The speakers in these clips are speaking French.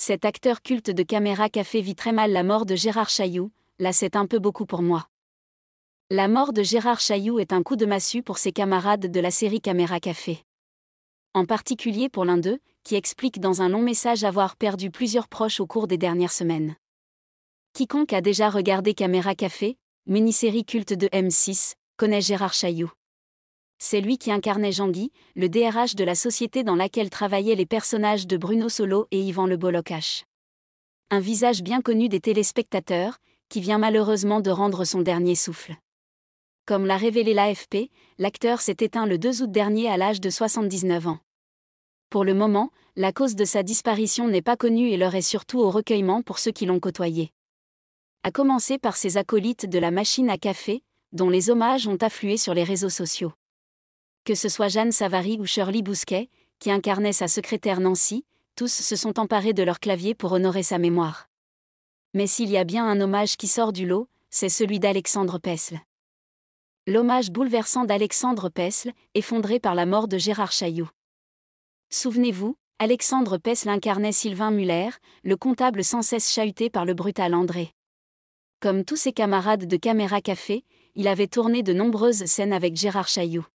Cet acteur culte de Caméra Café vit très mal la mort de Gérard Chailloux, là c'est un peu beaucoup pour moi. La mort de Gérard Chailloux est un coup de massue pour ses camarades de la série Caméra Café. En particulier pour l'un d'eux, qui explique dans un long message avoir perdu plusieurs proches au cours des dernières semaines. Quiconque a déjà regardé Caméra Café, mini-série culte de M6, connaît Gérard Chailloux. C'est lui qui incarnait Jean-Guy, le DRH de la société dans laquelle travaillaient les personnages de Bruno Solo et Yvan Le Bollocache. Un visage bien connu des téléspectateurs, qui vient malheureusement de rendre son dernier souffle. Comme l'a révélé l'AFP, l'acteur s'est éteint le 2 août dernier à l'âge de 79 ans. Pour le moment, la cause de sa disparition n'est pas connue et l'heure est surtout au recueillement pour ceux qui l'ont côtoyé. À commencer par ses acolytes de la machine à café, dont les hommages ont afflué sur les réseaux sociaux. Que ce soit Jeanne Savary ou Shirley Bousquet, qui incarnait sa secrétaire Nancy, tous se sont emparés de leur clavier pour honorer sa mémoire. Mais s'il y a bien un hommage qui sort du lot, c'est celui d'Alexandre Pesle. L'hommage bouleversant d'Alexandre Pesle, effondré par la mort de Gérard Chailloux. Souvenez-vous, Alexandre Pesle incarnait Sylvain Muller, le comptable sans cesse chahuté par le brutal André. Comme tous ses camarades de Caméra Café, il avait tourné de nombreuses scènes avec Gérard Chailloux.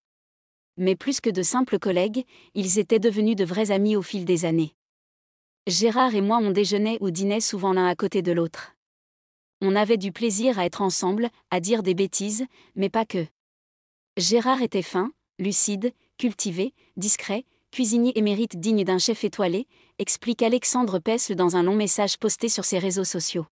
Mais plus que de simples collègues, ils étaient devenus de vrais amis au fil des années. Gérard et moi on déjeunait ou dînait souvent l'un à côté de l'autre. On avait du plaisir à être ensemble, à dire des bêtises, mais pas que. Gérard était fin, lucide, cultivé, discret, cuisinier émérite digne d'un chef étoilé, explique Alexandre Pesle dans un long message posté sur ses réseaux sociaux.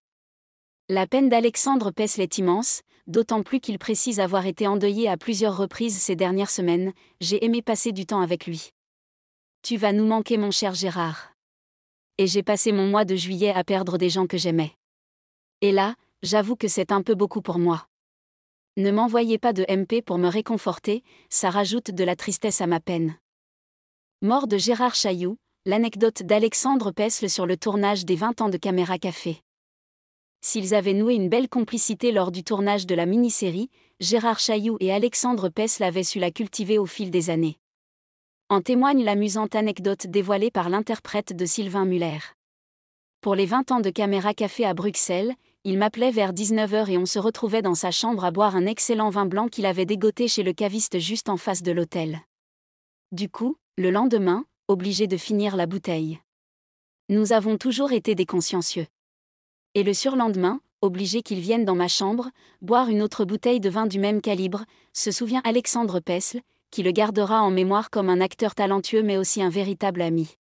La peine d'Alexandre Pesle est immense, d'autant plus qu'il précise avoir été endeuillé à plusieurs reprises ces dernières semaines. J'ai aimé passer du temps avec lui. Tu vas nous manquer mon cher Gérard. Et j'ai passé mon mois de juillet à perdre des gens que j'aimais. Et là, j'avoue que c'est un peu beaucoup pour moi. Ne m'envoyez pas de MP pour me réconforter, ça rajoute de la tristesse à ma peine. Mort de Gérard Chailloux, l'anecdote d'Alexandre Pesle sur le tournage des 20 ans de Caméra Café. S'ils avaient noué une belle complicité lors du tournage de la mini-série, Gérard Chailloux et Alexandre Pesle avaient su la cultiver au fil des années. En témoigne l'amusante anecdote dévoilée par l'interprète de Sylvain Muller. Pour les 20 ans de Caméra Café à Bruxelles, il m'appelait vers 19h et on se retrouvait dans sa chambre à boire un excellent vin blanc qu'il avait dégoté chez le caviste juste en face de l'hôtel. Du coup, le lendemain, obligé de finir la bouteille. Nous avons toujours été des consciencieux. Et le surlendemain, obligé qu'il vienne dans ma chambre, boire une autre bouteille de vin du même calibre, se souvient Alexandre Pesle, qui le gardera en mémoire comme un acteur talentueux mais aussi un véritable ami.